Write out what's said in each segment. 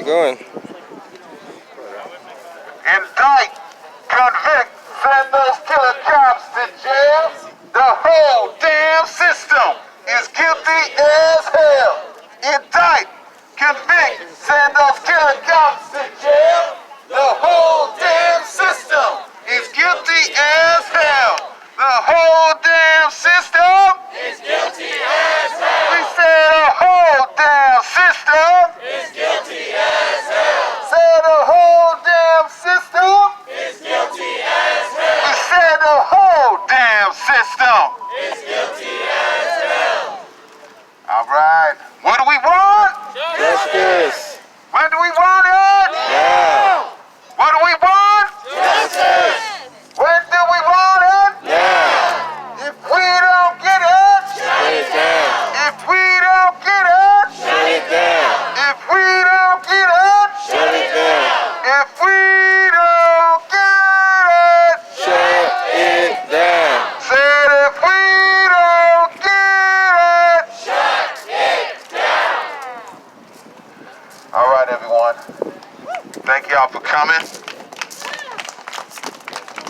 it going. Indict, convict, send those killer cops to jail. The whole damn system is guilty as hell. Indict, convict, send those killer cops to jail. The whole damn system is guilty as hell. The whole damn system is guilty as hell. We said the whole damn system is guilty as hell. Said the whole damn system is guilty as hell. We said the whole damn system is guilty as hell. All right. What do we want? Justice. When do we want it? Now. What do we want? Justice. When do we want it? Now. If we don't get it, Shut it down. if we don't get it, Shut it down. if we don't get it, Shut it down. if we don't get it, Shut it down. said if we don't get it. All right, everyone. Thank y'all for coming.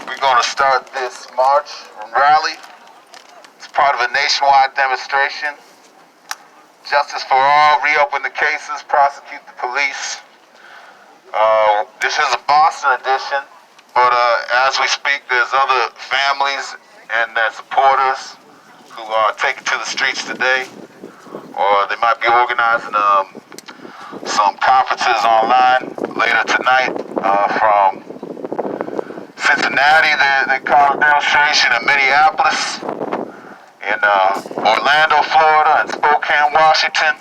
We're going to start this march and rally. It's part of a nationwide demonstration. Justice for all, reopen the cases, prosecute the police. This is a Boston edition, but as we speak, there's other families and their supporters who are taking to the streets today, or they might be organizing some conferences online later tonight from Cincinnati. They called a demonstration in Minneapolis, in Orlando, Florida, and Spokane, Washington.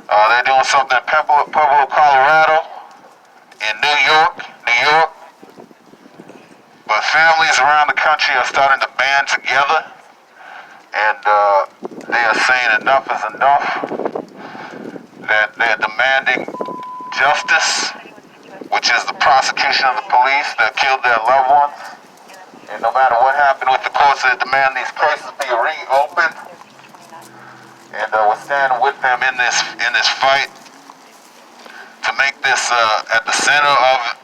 They're doing something in Pueblo, Colorado, in New York. But families around the country are starting to band together, and they are saying enough is enough, that they're demanding justice, which is the prosecution of the police that killed their loved ones. And no matter what happened with the courts, they demand these cases be reopened. And we're standing with them in this fight to make this at the center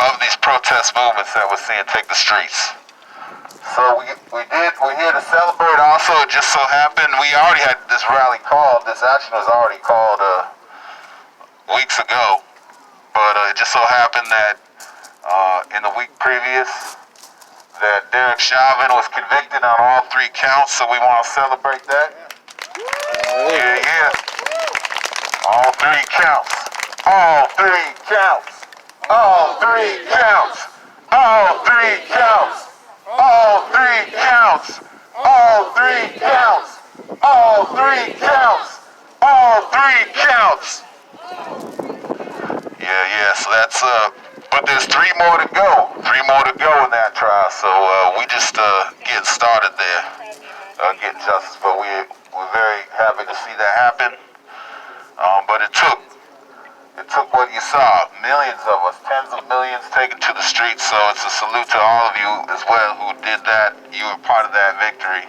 of these protest movements that we're seeing take the streets. So we're here to celebrate. Also, it just so happened we already had this rally called. This action was already called weeks ago, but it just so happened that in the week previous, that Derek Chauvin was convicted on all 3 counts, so we want to celebrate that. Yeah. All 3 counts. All 3 counts. All 3 counts. All 3 counts. All 3 counts. All 3 counts. All 3 counts. All 3 counts. Yeah, so that's but there's 3 more to go. 3 more to go in that trial. So we just getting started there, getting justice. But we're very happy to see that happen. But it took what you saw. Millions of us, tens of millions, taken to the streets. So it's a salute to all of you as well who did that. You were part of that victory,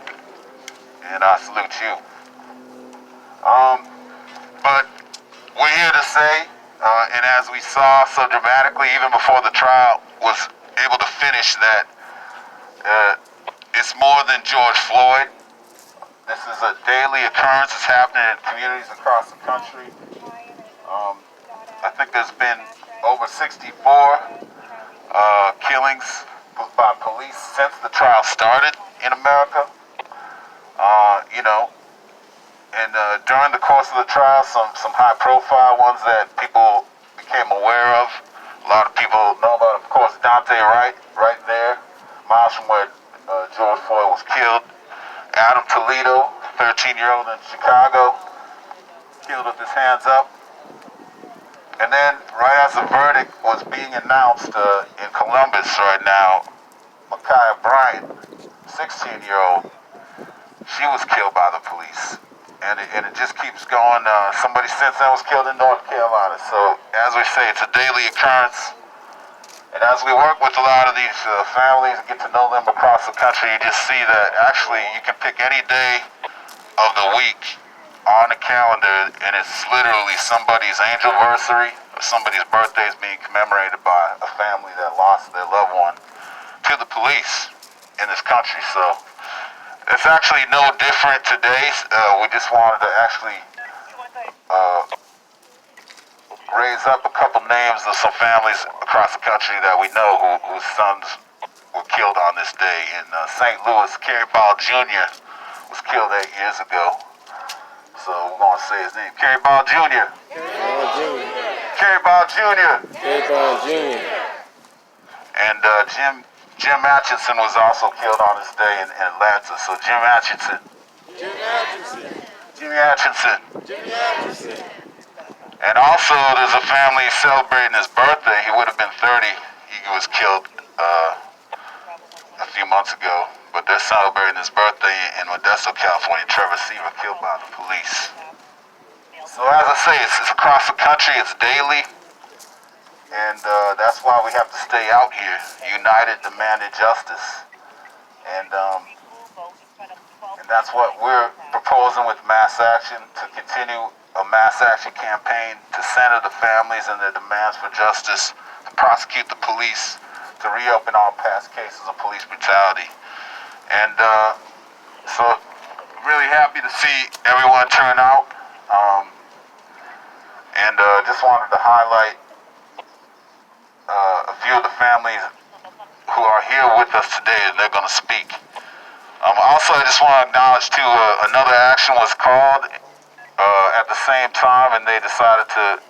and I salute you. But we're here to say. And as we saw so dramatically, even before the trial was able to finish, that it's more than George Floyd. This is a daily occurrence. It's happening in communities across the country. I think there's been over 64 killings by police since the trial started in America. And during the course of the trial, some high-profile ones that people became aware of. A lot of people know about, of course, Dante Wright, right there, miles from where George Floyd was killed. Adam Toledo, 13-year-old in Chicago, killed with his hands up. And then, right as the verdict was being announced in Columbus right now, Ma'Khia Bryant, 16-year-old, she was killed by the police. And it just keeps going. Somebody since then was killed in North Carolina. So, as we say, it's a daily occurrence. And as we work with a lot of these families and get to know them across the country, you just see that actually you can pick any day of the week on the calendar, and it's literally somebody's anniversary, somebody's birthday is being commemorated by a family that lost their loved one to the police in this country. So it's actually no different today. We just wanted to actually raise up a couple names of some families across the country that we know whose sons were killed on this day. In St. Louis, Kerry Ball Jr. was killed 8 years ago. So we're going to say his name. Kerry Ball Jr. Kerry Ball Jr. And Jim Atchison was also killed on this day in Atlanta. So Jimmy Atchison. And also there's a family celebrating his birthday. He would have been 30. He was killed a few months ago. But they're celebrating his birthday in Modesto, California. Trevor Seaver killed by the police. So as I say, it's across the country. It's daily. And that's why we have to stay out here, united, demanding justice. And that's what we're proposing with mass action, to continue a mass action campaign to center the families and their demands for justice, to prosecute the police, to reopen all past cases of police brutality. And so really happy to see everyone turn out. And just wanted to highlight a few of the families who are here with us today, and they're going to speak. Also, I just want to acknowledge too, another action was called at the same time, and they decided to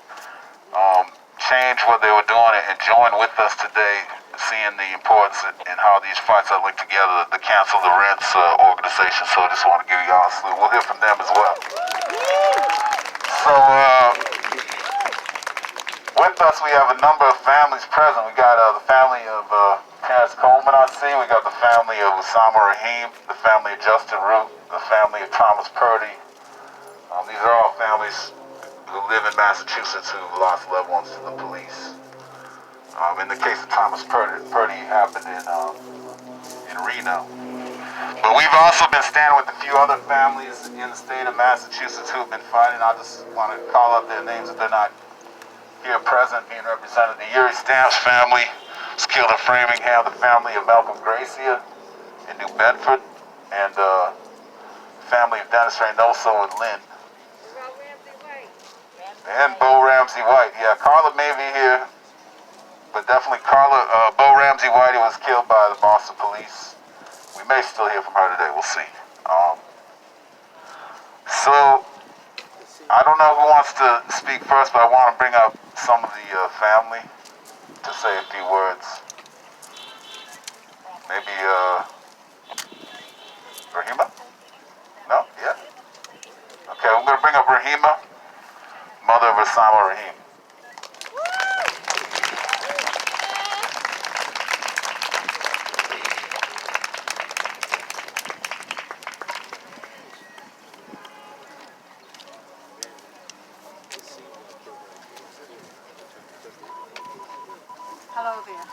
change what they were doing and join with us today, seeing the importance and how these fights are linked together, the Cancel the Rents organization. So I just want to give you all a salute. We'll hear from them as well. So with us, we have a number of families present. We got the family of Terrence Coleman, I see. We got the family of Osama Rahim, the family of Justin Root, the family of Thomas Purdy. These are all families who live in Massachusetts who lost loved ones to the police. In the case of Thomas Purdy happened in Reno. But we've also been standing with a few other families in the state of Massachusetts who have been fighting. I just want to call out their names if they're not here present, being represented. The Yuri Stamps family was killed in Framingham, the family of Malcolm Gracia in New Bedford, and the family of Dennis Reynoso in Lynn. And Bo Ramsey White. Yeah, Carla may be here, but definitely Bo Ramsey White was killed by the Boston police. We may still hear from her today, we'll see. So, I don't know who wants to speak first, but I want to bring up some of the family to say a few words. Maybe, Rahima? No? Yeah? Okay, I'm going to bring up Rahima, mother of Osama Rahim. Hello there.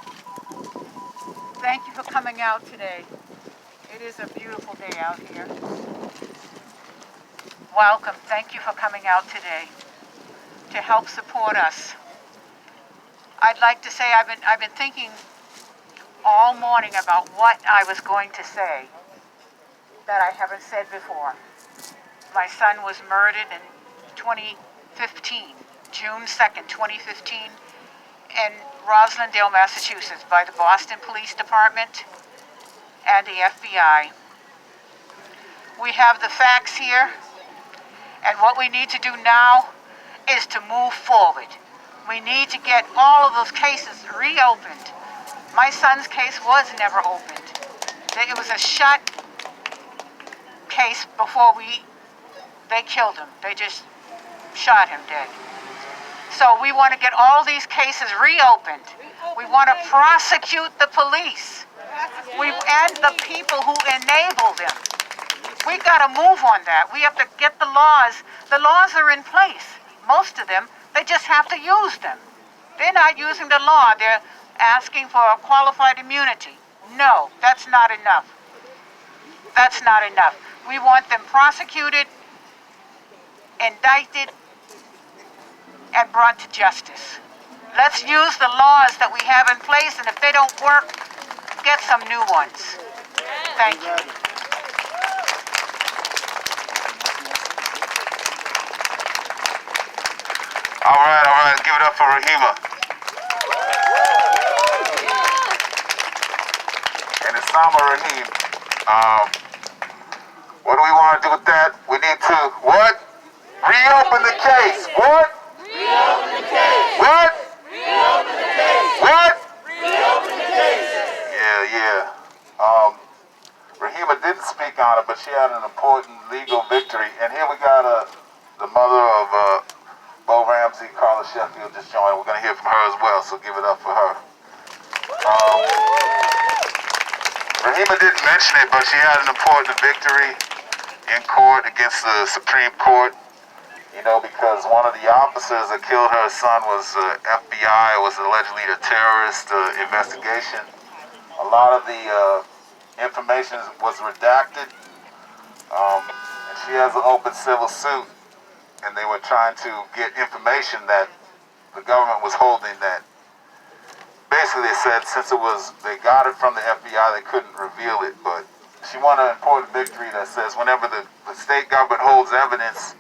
Thank you for coming out today. It is a beautiful day out here. Welcome. Thank you for coming out today to help support us. I'd like to say I've been thinking all morning about what I was going to say that I haven't said before. My son was murdered in 2015, June 2nd, 2015, in Roslindale, Massachusetts, by the Boston Police Department and the FBI. We have the facts here, and what we need to do now is to move forward. We need to get all of those cases reopened. My son's case was never opened. It was a shut case before they killed him. They just shot him dead. So we want to get all these cases reopened. We want to prosecute the police. And the people who enable them. We got to move on that. We have to get the laws. The laws are in place. Most of them, they just have to use them. They're not using the law. They're asking for a qualified immunity. No, that's not enough. That's not enough. We want them prosecuted, indicted, and brought to justice. Let's use the laws that we have in place, and if they don't work, get some new ones. Thank you. All right, give it up for Rahima. And it's Sama Rahim. What do we want to do with that? We need to, what? Reopen the case. What? Reopen the case. What? Reopen the case. What? Reopen the case. Yeah. Rahima didn't speak on it, but she had an important legal victory. And here we got the mother of Bo Ramsey, Carla Sheffield, just joined. We're going to hear from her as well, so give it up for her. Rahima didn't mention it, but she had an important victory in court against the Supreme Court. You know, because one of the officers that killed her son was FBI, was allegedly a terrorist investigation. A lot of the information was redacted, and she has an open civil suit, and they were trying to get information that the government was holding that basically they said since they got it from the FBI, they couldn't reveal it, but she won an important victory that says whenever the state government holds evidence,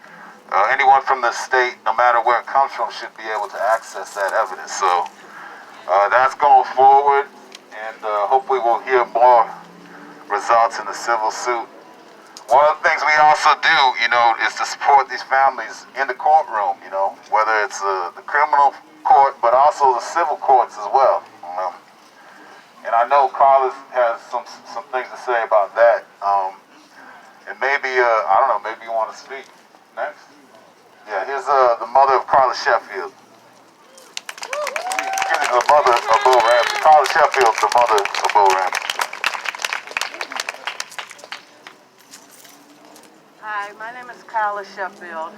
anyone from the state, no matter where it comes from, should be able to access that evidence. So that's going forward, and hopefully we'll hear more results in the civil suit. One of the things we also do, you know, is to support these families in the courtroom, you know, whether it's the criminal court, but also the civil courts as well. And I know Carlos has some things to say about that. And maybe, I don't know, maybe you want to speak next? Yeah, here's the mother of Carla Sheffield. Excuse me, the mother of Bo Ramsey. Carla Sheffield, the mother of Bo Ramsey. Hi, my name is Carla Sheffield.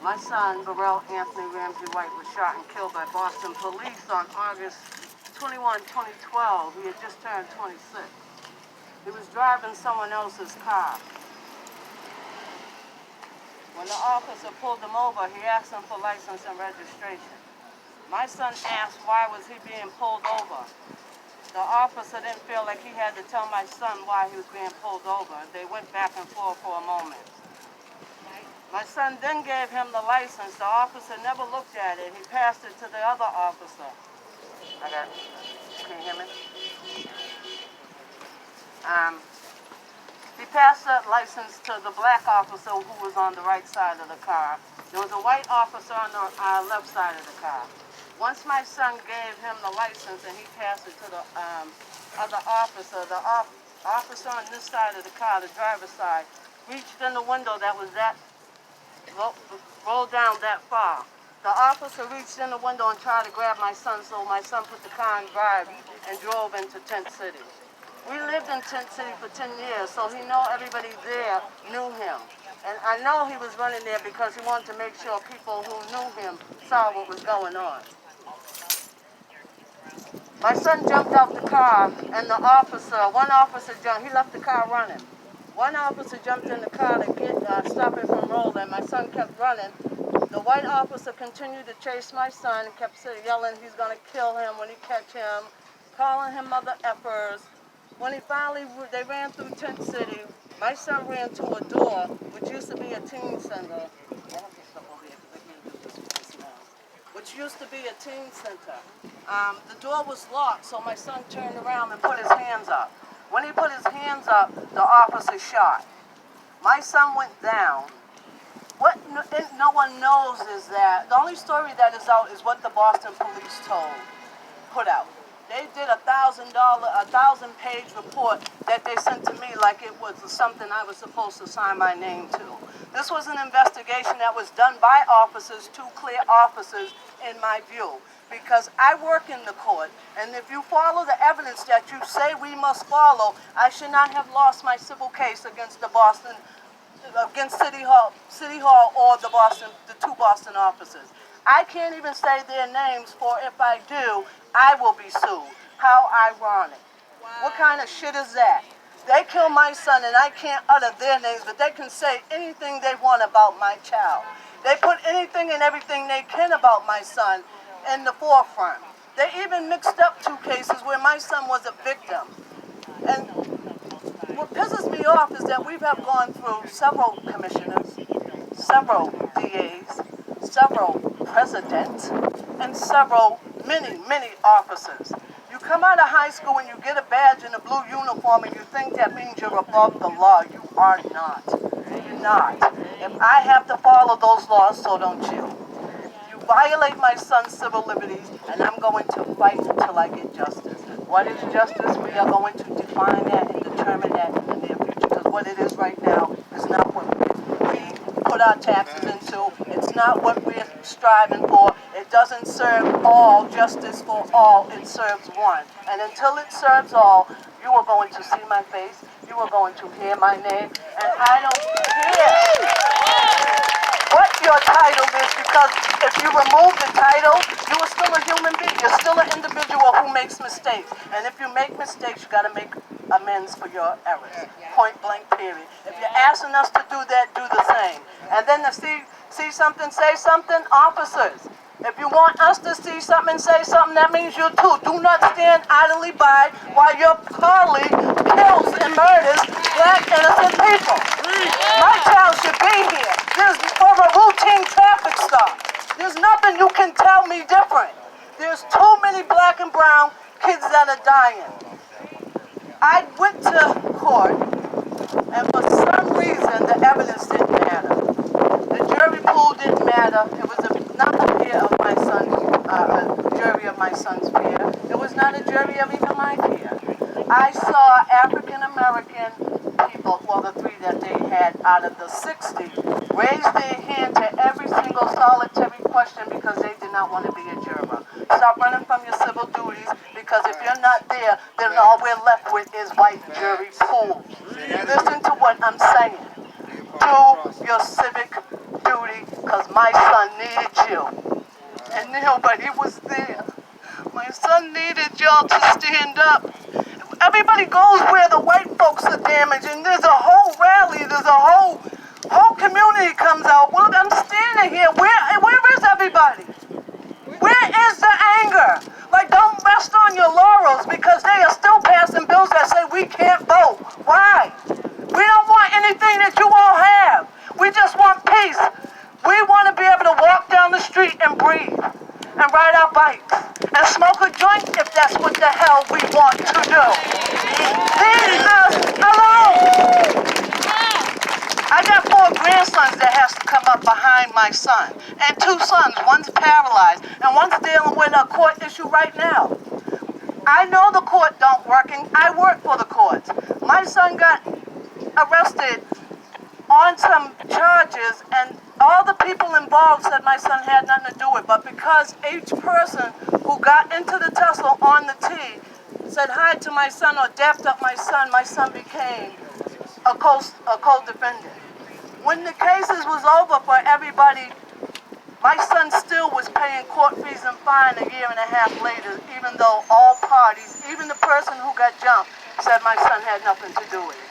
My son, Burrell Anthony Ramsey White, was shot and killed by Boston police on August 21, 2012. He had just turned 26. He was driving someone else's car. When the officer pulled him over, he asked him for license and registration. My son asked why was he being pulled over. The officer didn't feel like he had to tell my son why he was being pulled over. They went back and forth for a moment. My son then gave him the license. The officer never looked at it. He passed it to the other officer. Can you hear me? He passed that license to the black officer who was on the right side of the car. There was a white officer on the left side of the car. Once my son gave him the license and he passed it to the other officer, the officer on this side of the car, the driver's side, reached in the window that was rolled down that far. The officer reached in the window and tried to grab my son, so my son put the car in drive and drove into Tent City. We lived in Tent City for 10 years, so he knew everybody there knew him. And I know he was running there because he wanted to make sure people who knew him saw what was going on. My son jumped out the car, and one officer jumped, he left the car running. One officer jumped in the car to stop it from rolling. My son kept running. The white officer continued to chase my son and kept yelling he's going to kill him when he catch him, calling him mother effers. When they ran through Tent City, my son ran to a door, which used to be a teen center. Which used to be a teen center. The door was locked, so my son turned around and put his hands up. When he put his hands up, the officer shot. My son went down. What no one knows is that the only story that is out is what the Boston police put out. They did a 1,000-page report that they sent to me like it was something I was supposed to sign my name to. This was an investigation that was done by officers, two clear officers in my view, because I work in the court, and if you follow the evidence that you say we must follow, I should not have lost my civil case against against City Hall or the two Boston officers. I can't even say their names, for if I do, I will be sued. How ironic. Wow. What kind of shit is that? They killed my son and I can't utter their names, but they can say anything they want about my child. They put anything and everything they can about my son in the forefront. They even mixed up 2 cases where my son was a victim. And what pisses me off is that we have gone through several commissioners, several DAs, several presidents, and many officers. You come out of high school and you get a badge and a blue uniform and you think that means you're above the law. You are not. You're not. If I have to follow those laws, so don't you. You violate my son's civil liberties, and I'm going to fight until I get justice. What is justice? We are going to define that and determine that in the near future, because what it is right now is not what we put our taxes into. It's not what we're striving for. It doesn't serve all, justice for all. It serves one. And until it serves all, you are going to see my face. You are going to hear my name. And I don't care what your title is, because if you remove the title, you are still a human being. You're still an individual who makes mistakes. And if you make mistakes, you got to make amends for your errors. Point blank, period. If you're asking us to do that, do the same. And then to see something, say something, officers. If you want us to see something and say something, that means you too. Do not stand idly by while your colleague kills and murders black innocent people. My child should be here. There's for a routine traffic stop. There's nothing you can tell me different. There's too many black and brown kids that are dying. I went to court, and for some reason, the evidence didn't matter. The jury pool didn't matter. It was not a peer of my son's, a jury of my son's peer. It was not a jury of even my peer. I saw African American people, well, the 3 that they had out of the 60, raise their hand to every single solitary question because they did not want to be a juror. Stop running from your civil duties, because if you're not there, then all we're left with is white jury pool. Listen to what I'm saying. Do your civic duty, because my son needed you. And nobody was there. My son needed y'all to stand up. Everybody goes where the white folks are damaged, and there's a whole rally, there's a whole community comes out. Well, I'm standing here. Where is everybody? Where is the anger? Like, don't rest on your laurels, because they are still passing bills that say we can't vote. Why? We don't want anything that you all have. We just want peace. We want to be able to walk down the street and breathe, and ride our bikes, and smoke a joint if that's what the hell we want to do. Leave us alone. I got 4 grandsons that has to come up behind my son, and 2 sons. One's paralyzed, and one's dealing with a court issue right now. I know the court don't work, and I work for the courts. My son got arrested on some charges, and all the people involved said my son had nothing to do with it, but because each person who got into the tussle on the T said hi to my son or dapped up my son became a co-defendant. When the cases was over for everybody, my son still was paying court fees and fine a year and a half later, even though all parties, even the person who got jumped, said my son had nothing to do with it.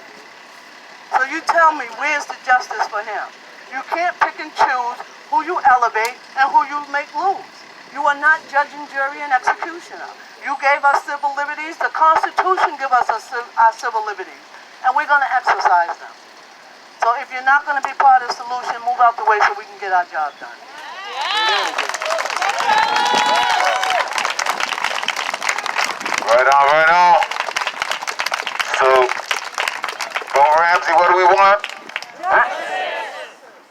So you tell me, where's the justice for him? You can't pick and choose who you elevate and who you make lose. You are not judge and jury and executioner. You gave us civil liberties. The Constitution gives us our civil liberties, and we're going to exercise them. So if you're not going to be part of the solution, move out the way so we can get our job done. Right on, right on. So, Bo Ramsey, what do we want?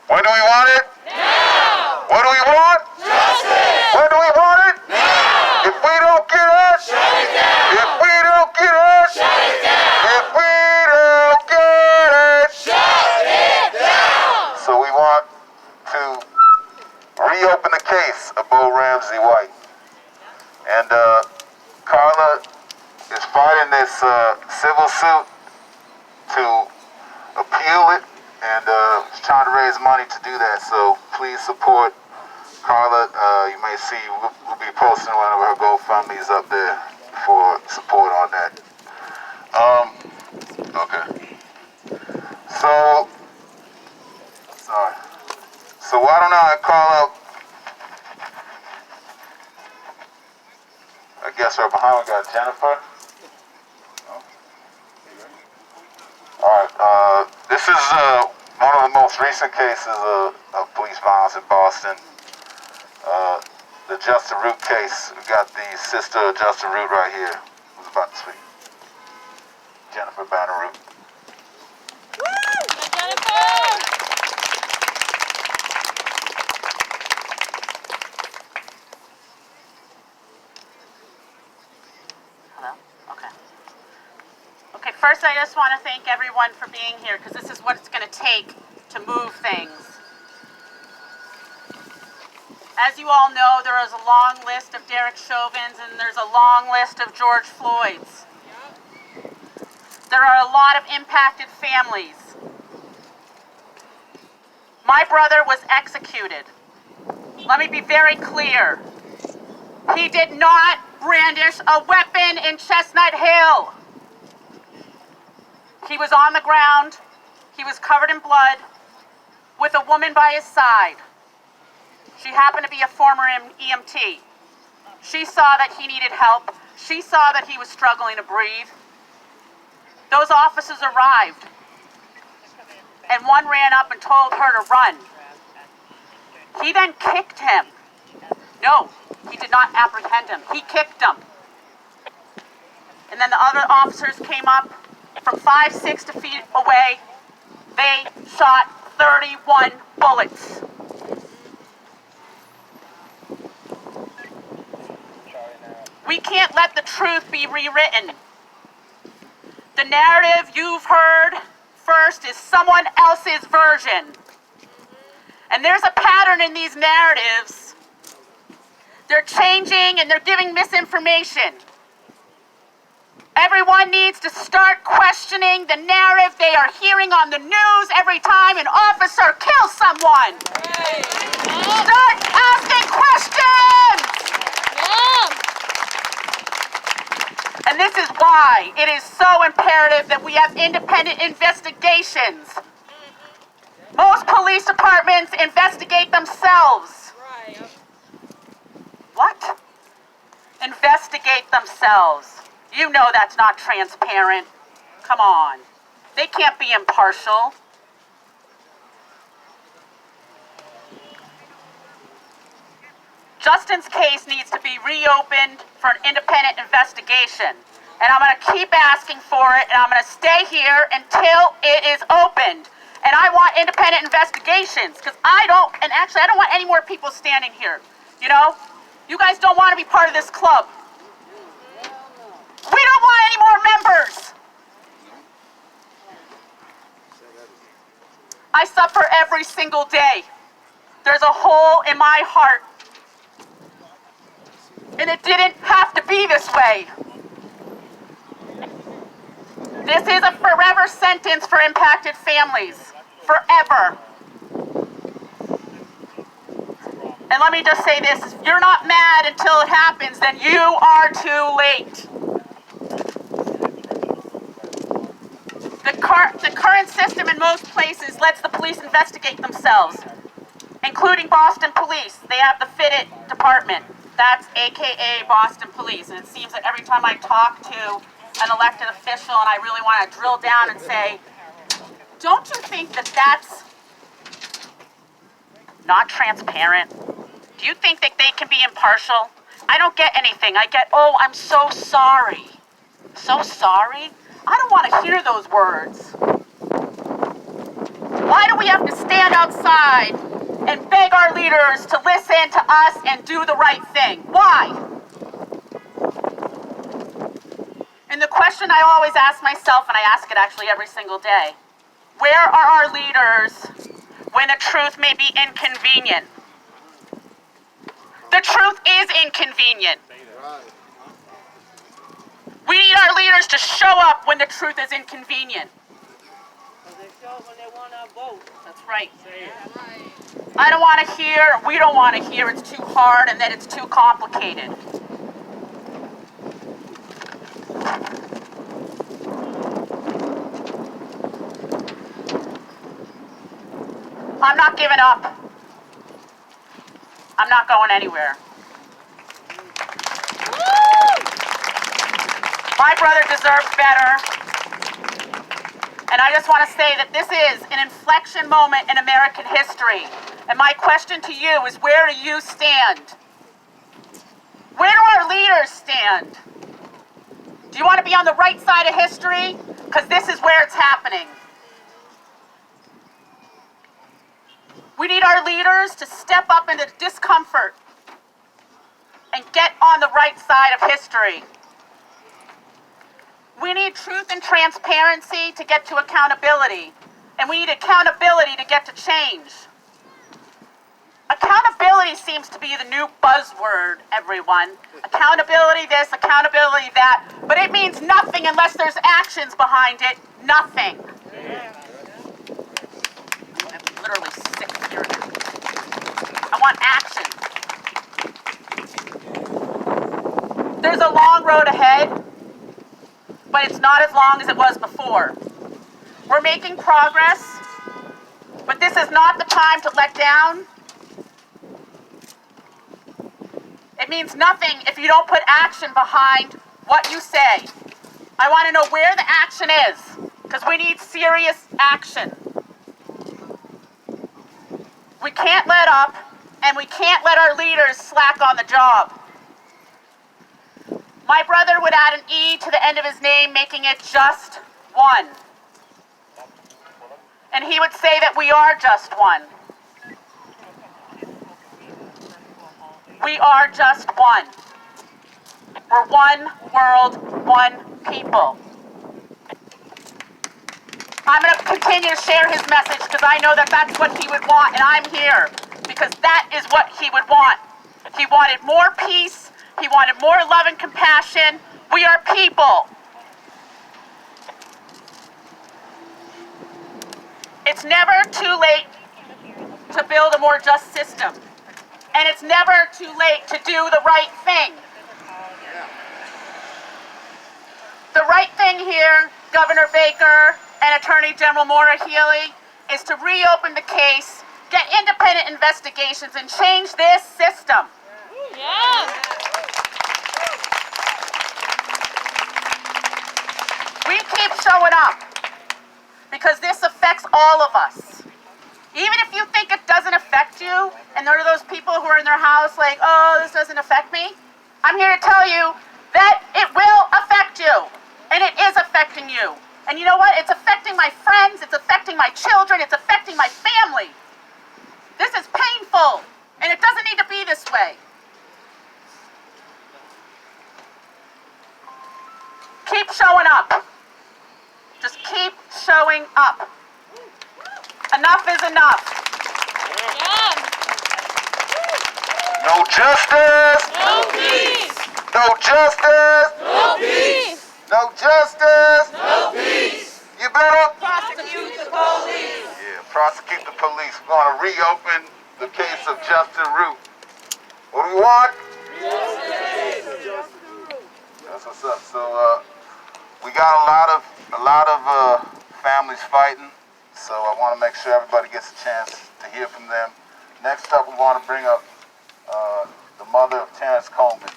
When do we want it? Now! What do we want? Justice! When do we want it? Now! If we don't get it, shut it down! If we don't get it, shut it down! If we don't get it, shut it down! So we want to reopen the case of Bo Ramsey White. And Carla is fighting this civil suit to appeal it, and she's trying to raise money to do that. So please support Carla. You may see we'll be posting one of her GoFundMe's up there for support on that. Okay. So So why don't I call out, I guess right behind we got Jennifer. Alright, this is one of the most recent cases of police violence in Boston. The Justin Root case. We got the sister of Justin Root right here, who's about to speak. Jennifer Banner Root. Hello? Okay. Okay, first I just want to thank everyone for being here because this is what it's going to take to move things. As you all know, there is a long list of Derek Chauvins and there's a long list of George Floyds. There are a lot of impacted families. My brother was executed. Let me be very clear. He did not brandish a weapon in Chestnut Hill. He was on the ground. He was covered in blood with a woman by his side. She happened to be a former EMT. She saw that he needed help. She saw that he was struggling to breathe. Those officers arrived, and one ran up and told her to run. He then kicked him. No, he did not apprehend him. He kicked him. And then the other officers came up from 5-6 feet away. They shot 31 bullets. We can't let the truth be rewritten. The narrative you've heard first is someone else's version. And there's a pattern in these narratives. They're changing and they're giving misinformation. Everyone needs to start questioning the narrative they are hearing on the news every time an officer kills someone. Start asking questions! And this is why it is so imperative that we have independent investigations. Most police departments investigate themselves. What? Investigate themselves. You know that's not transparent. Come on. They can't be impartial. Justin's case needs to be reopened for an independent investigation. And I'm going to keep asking for it, and I'm going to stay here until it is opened. And I want independent investigations, because I don't want any more people standing here. You know? You guys don't want to be part of this club. We don't want any more members. I suffer every single day. There's a hole in my heart. And it didn't have to be this way. This is a forever sentence for impacted families. Forever. And let me just say this, if you're not mad until it happens, then you are too late. The current system in most places lets the police investigate themselves, including Boston Police. They have the FIT department. That's AKA Boston Police. And it seems that every time I talk to an elected official and I really want to drill down and say, don't you think that that's not transparent? Do you think that they can be impartial? I don't get anything. I get, oh, I'm so sorry. So sorry? I don't want to hear those words. Why do we have to stand outside and beg our leaders to listen to us and do the right thing? Why? And the question I always ask myself, and I ask it actually every single day, where are our leaders when the truth may be inconvenient? The truth is inconvenient. We need our leaders to show up when the truth is inconvenient. They show up when they want our vote. That's right. I don't want to hear, we don't want to hear it's too hard and that it's too complicated. I'm not giving up. I'm not going anywhere. My brother deserves better. And I just want to say that this is an inflection moment in American history. And my question to you is, where do you stand? Where do our leaders stand? Do you want to be on the right side of history? Because this is where it's happening. We need our leaders to step up into discomfort and get on the right side of history. We need truth and transparency to get to accountability. And we need accountability to get to change. Accountability seems to be the new buzzword, everyone. Accountability this, accountability that. But it means nothing unless there's actions behind it. Nothing. I'm literally sick of hearing it. I want action. There's a long road ahead, but it's not as long as it was before. We're making progress, but this is not the time to let down. It means nothing if you don't put action behind what you say. I want to know where the action is, because we need serious action. We can't let up, and we can't let our leaders slack on the job. My brother would add an E to the end of his name, making it just one. And he would say that we are just one. We are just one. We're one world, one people. I'm going to continue to share his message because I know that that's what he would want, and I'm here because that is what he would want. He wanted more peace. He wanted more love and compassion. We are people. It's never too late to build a more just system. And it's never too late to do the right thing. The right thing here, Governor Baker and Attorney General Maura Healey, is to reopen the case, get independent investigations, and change this system. Yeah. We keep showing up because this affects all of us. Even if you think it doesn't affect you, and there are those people who are in their house like, oh, this doesn't affect me, I'm here to tell you that it will affect you, and it is affecting you. And you know what? It's affecting my friends, it's affecting my children, it's affecting my family. This is painful, and it doesn't need to be this way. Keep showing up. Just keep showing up. Enough is enough. Yeah. No justice. No peace. No justice. No peace. No justice. No peace. You better Prosecute the police. prosecute the police. We're going to reopen the case of Justin Root. What do we want? That's what's up. So we got a lot of families fighting. So I want to make sure everybody gets a chance to hear from them. Next up, we want to bring up the mother of Terrence Coleman.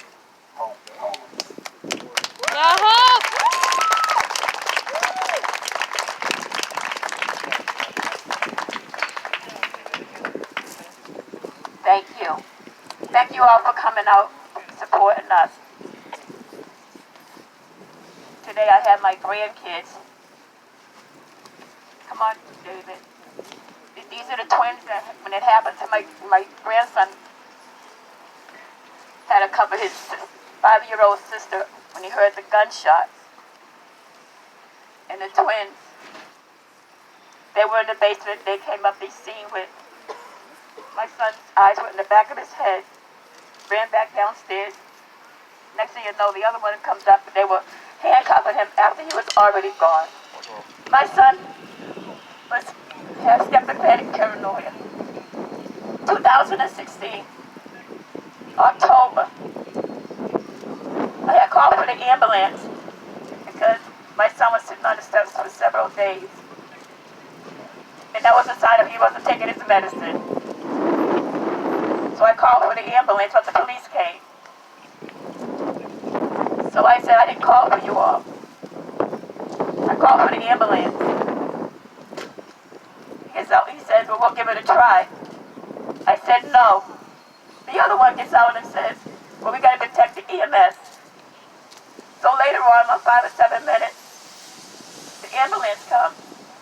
Thank you. Thank you all for coming out, supporting us. Today I have my grandkids. Come on, David. These are the twins that, when it happened to my grandson, had to cover his 5-year-old sister when he heard the gunshots. And the twins, they were in the basement. They came up, they seen with my son's eyes were in the back of his head, ran back downstairs. Next thing you know, the other one comes up, and they were handcuffing him after he was already gone. My son had schizophrenic paranoia. 2016, October, I had called for the ambulance because my son was sitting on the steps for several days. And that was a sign of he wasn't taking his medicine. So So I called for the ambulance, but the police came. So I said, I didn't call for you all. I called for the ambulance. He says, well, we'll give it a try. I said, no. The other one gets out and says, well, we got to protect the EMS. So later on, about 5 or 7 minutes, the ambulance comes.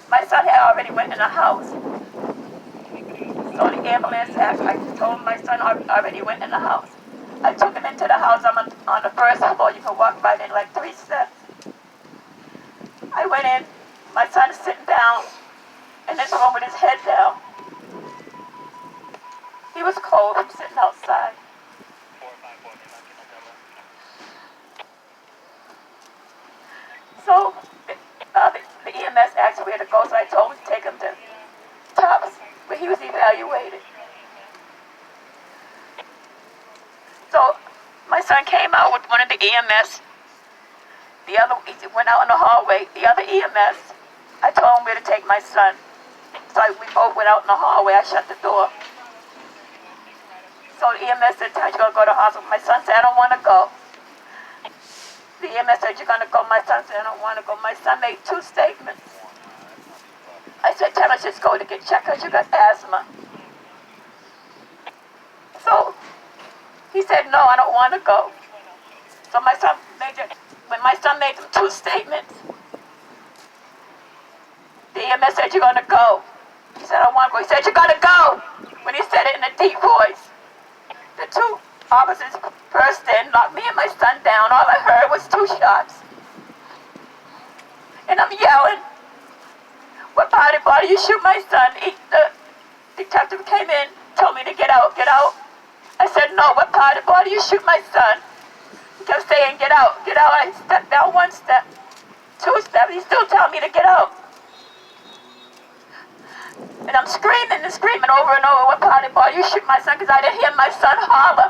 My son had already went in the house. So the ambulance, I told my son already went in the house. I took him into the house. I'm on the first floor. You can walk right in like 3 steps. I went in. My son is sitting down in this room with his head down. He was cold. I'm sitting outside. So the EMS asked where to go, so I told him to take him to Tops, where he was evaluated. So my son came out with one of the EMS. The other, he went out in the hallway. The other EMS, I told him where to take my son. So we both went out in the hallway. I shut the door. So the EMS said, "You're going to go to the hospital." My son said, "I don't want to go." The EMS said, "You're going to go." My son said, "I don't want to go." My son made 2 statements. I said, "Tell us just go to get checked because you got asthma." So he said, "No, I don't want to go." So my son when my son made them 2 statements, the EMS said, "You're going to go." He said, "I don't want to go." He said, "You're going to go." When he said it in a deep voice, the 2 officers burst in, knocked me and my son down. All I heard was 2 shots. And I'm yelling, "What part of the body you shoot my son?" The detective came in, told me to get out, get out. I said, "No, what part of the body you shoot my son?" He kept saying, "Get out, get out." I stepped down 1 step, 2 steps. He's still telling me to get out. And I'm screaming and screaming over and over, "What part of the body you shoot my son?" Because I didn't hear my son holler.